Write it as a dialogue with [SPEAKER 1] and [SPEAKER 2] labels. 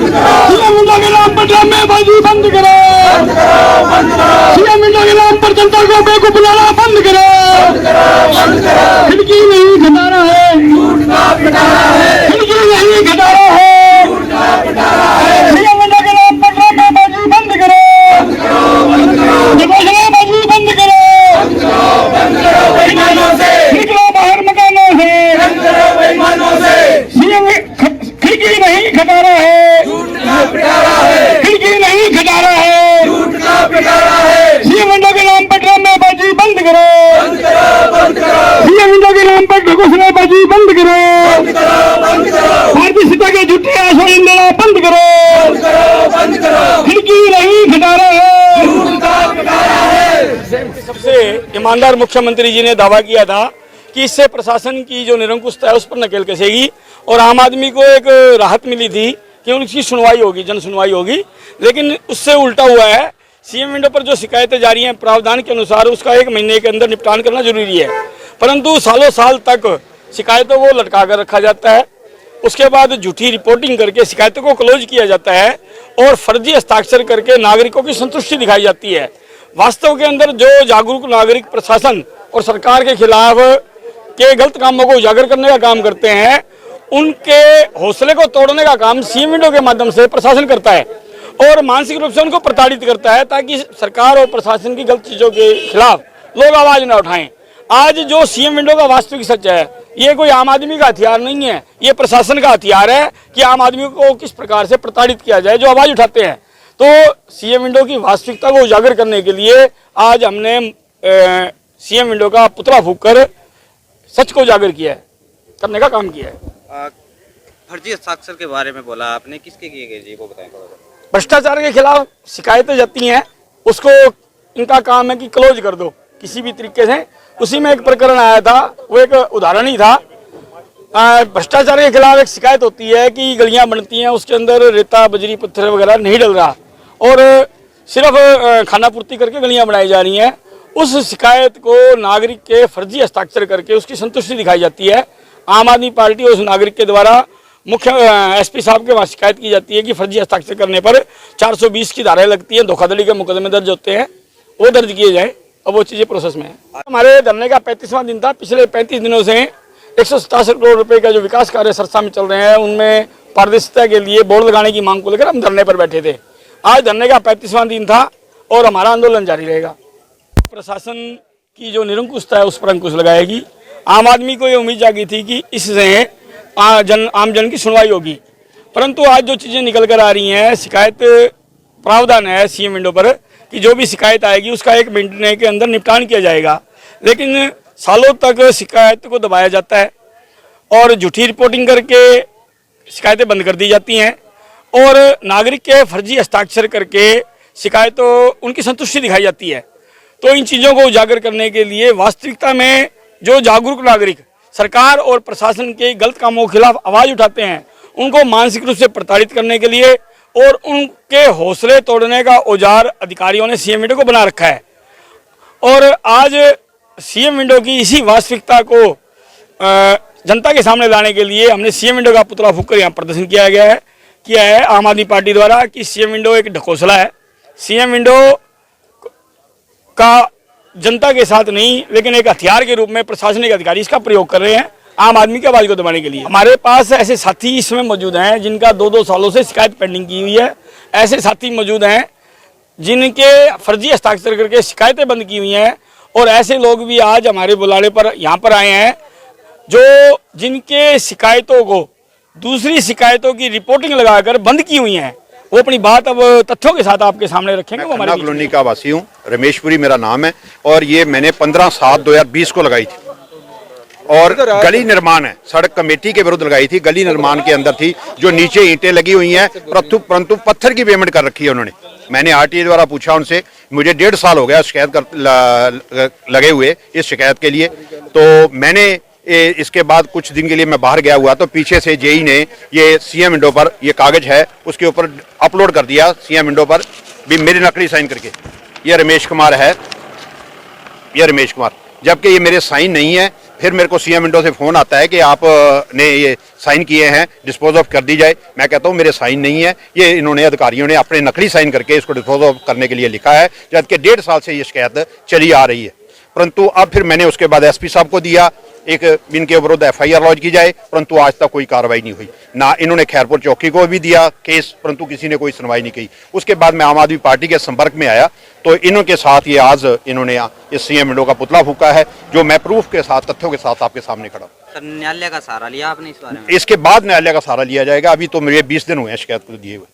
[SPEAKER 1] CM window के नाम पर ड्रामेबाजी बंद करो। सीएम विंडो के नाम पर जनता को बेवकूफ बुलाना बंद करो। खिड़की नहीं घटाना है, खिड़की नहीं घटाना है। सीएम विंडो के नाम पर ड्रामेबाजी बंद करो, घोषणाबाजी बंद करो। निकलो बाहर मकानों से। सीएम खिड़की नहीं घटा रहा है, खिड़की नहीं घटा रहा है। सीएम विंडो के नाम पर ड्रामेबाजी बंद करो। सीएम विंडो के नाम पर घोषणाबाजी बंद करो। भारतीय जनता के झूठे आश्वासन देना बंद करो। खिड़की नहीं घटा रहा है। सबसे ईमानदार मुख्यमंत्री जी ने दावा किया था कि इससे प्रशासन की जो निरंकुशता है उस पर नकेल कसेगी और आम आदमी को एक राहत मिली थी कि उनकी सुनवाई होगी, जन सुनवाई होगी। लेकिन उससे उल्टा हुआ है। सीएम विंडो पर जो शिकायतें जारी हैं प्रावधान के अनुसार उसका 1 महीने के अंदर निपटान करना जरूरी है, परंतु सालों साल तक शिकायतों को लटका कर रखा जाता है। उसके बाद झूठी रिपोर्टिंग करके शिकायतों को क्लोज किया जाता है और फर्जी हस्ताक्षर करके नागरिकों की संतुष्टि दिखाई जाती है। वास्तव के अंदर जो जागरूक नागरिक प्रशासन और सरकार के खिलाफ के गलत कामों को उजागर करने का काम करते हैं, उनके हौसले को तोड़ने का काम सीएम विंडो के माध्यम से प्रशासन करता है और मानसिक रूप से उनको प्रताड़ित करता है ताकि सरकार और प्रशासन की गलत चीजों के खिलाफ लोग आवाज न उठाएं। आज जो सीएम विंडो का वास्तविक सच है, ये कोई आम आदमी का हथियार नहीं है, ये प्रशासन का हथियार है कि आम आदमी को किस प्रकार से प्रताड़ित किया जाए जो आवाज उठाते हैं। तो सीएम विंडो की वास्तविकता को उजागर करने के लिए आज हमने सीएम विंडो का पुतला फूंक कर सच को उजागर किया है, करने का काम किया है।
[SPEAKER 2] फर्जी हस्ताक्षर के बारे में बोला आपने, किसके किए गए जी वो बताएं थोड़ा सा।
[SPEAKER 1] भ्रष्टाचार के खिलाफ शिकायतें जाती हैं, उसको इनका काम है कि क्लोज कर दो किसी भी तरीके से। उसी में एक प्रकरण आया था, वो एक उदाहरण ही था। भ्रष्टाचार के खिलाफ एक शिकायत होती है कि गलियां बनती हैं, उसके अंदर रेता बजरी पत्थर वगैरह नहीं डल रहा और सिर्फ खाना पूर्ति करके गलियां बनाई जा रही हैं। उस शिकायत को नागरिक के फर्जी हस्ताक्षर करके उसकी संतुष्टि दिखाई जाती है। आम आदमी पार्टी उस नागरिक के द्वारा मुख्य एसपी साहब के वहाँ शिकायत की जाती है कि फर्जी हस्ताक्षर करने पर 420 की धाराएं लगती हैं, धोखाधड़ी के मुकदमे दर्ज होते हैं, वो दर्ज किए जाए। अब वो चीज़ें प्रोसेस में है। हमारे धरने का 35वां दिन था। पिछले 35 दिनों से 167 करोड़ रुपए का जो विकास कार्य सरसा में चल रहे हैं, उनमें पारदर्शिता के लिए बोर्ड लगाने की मांग को लेकर हम धरने पर बैठे थे। आज धरने का 35वां दिन था और हमारा आंदोलन जारी रहेगा। प्रशासन की जो निरंकुशता है उस पर अंकुश लगाएगी। आम आदमी को ये उम्मीद जागी थी कि इससे आम जन की सुनवाई होगी, परंतु आज जो चीज़ें निकल कर आ रही हैं, शिकायत प्रावधान है सीएम विंडो पर कि जो भी शिकायत आएगी उसका 1 महीने के अंदर निपटान किया जाएगा, लेकिन सालों तक शिकायत को दबाया जाता है और झूठी रिपोर्टिंग करके शिकायतें बंद कर दी जाती हैं और नागरिक के फर्जी हस्ताक्षर करके शिकायतों उनकी संतुष्टि दिखाई जाती है। तो इन चीज़ों को उजागर करने के लिए वास्तविकता में जो जागरूक नागरिक सरकार और प्रशासन के गलत कामों के खिलाफ आवाज़ उठाते हैं, उनको मानसिक रूप से प्रताड़ित करने के लिए और उनके हौसले तोड़ने का औजार अधिकारियों ने सीएम विंडो को बना रखा है। और आज सीएम विंडो की इसी वास्तविकता को जनता के सामने लाने के लिए हमने सीएम विंडो का पुतला फूंक कर यहाँ प्रदर्शन किया है आम आदमी पार्टी द्वारा कि सीएम विंडो एक ढकोसला है। सीएम विंडो का जनता के साथ नहीं, लेकिन एक हथियार के रूप में प्रशासनिक अधिकारी इसका प्रयोग कर रहे हैं आम आदमी की आवाज को दबाने के लिए। हमारे पास ऐसे साथी इसमें मौजूद हैं जिनका 2-2 सालों से शिकायत पेंडिंग की हुई है। ऐसे साथी मौजूद हैं जिनके फर्जी हस्ताक्षर करके शिकायतें बंद की हुई हैं और ऐसे लोग भी आज हमारे बुलाने पर यहाँ पर आए हैं जो जिनके शिकायतों को दूसरी शिकायतों की रिपोर्टिंग लगाकर बंद की हुई हैं। वो अपनी बात अब तथ्यों के साथ आपके सामने रखेंगे। वो हमारे
[SPEAKER 3] कॉलोनी का वासी हूँ, रमेशपुरी मेरा नाम है और ये मैंने 15/7/2020 को लगाई थी और गली निर्माण है, सड़क कमेटी के विरुद्ध लगाई थी। गली निर्माण के अंदर थी जो नीचे ईंटें लगी हुई हैं, परंतु पत्थर की पेमेंट कर रखी है उन्होंने। मैंने आरटीए द्वारा पूछा उनसे, मुझे 1.5 साल हो गया शिकायत लगे हुए इस शिकायत के लिए। तो मैंने इसके बाद कुछ दिन के लिए मैं बाहर गया हुआ तो पीछे से जेई ने ये सीएम विंडो पर ये कागज है उसके ऊपर अपलोड कर दिया सीएम विंडो पर भी मेरी नकली साइन करके। ये रमेश कुमार है, ये रमेश कुमार, जबकि ये मेरे साइन नहीं है। फिर मेरे को सीएम विंडो से फ़ोन आता है कि आप ने ये साइन किए हैं, डिस्पोज ऑफ कर दी जाए। मैं कहता हूँ मेरे साइन नहीं है, ये इन्होंने अधिकारियों ने अपने नकली साइन करके इसको डिस्पोज ऑफ करने के लिए लिखा है, जबकि 1.5 साल से ये शिकायत चली आ रही है। परंतु अब फिर मैंने उसके बाद एसपी साहब को दिया, एक इनके विरुद्ध एफआईआर लॉन्च की जाए, परंतु आज तक कोई कार्रवाई नहीं हुई। ना इन्होंने खैरपुर चौकी को भी दिया केस, परंतु किसी ने कोई सुनवाई नहीं की। उसके बाद मैं आम आदमी पार्टी के संपर्क में आया तो इन्हों के साथ ये आज इन्होंने इस सीएम विंडो का पुतला फूका है, जो मैं प्रूफ के साथ, तथ्यों के साथ आपके सामने खड़ा हूं।
[SPEAKER 2] सर न्यायालय का सहारा लिया आपने इस बारे में?
[SPEAKER 3] इसके बाद न्यायालय का सहारा लिया जाएगा। अभी तो मेरे 20 दिन हुए हैं शिकायत को दिए हुए।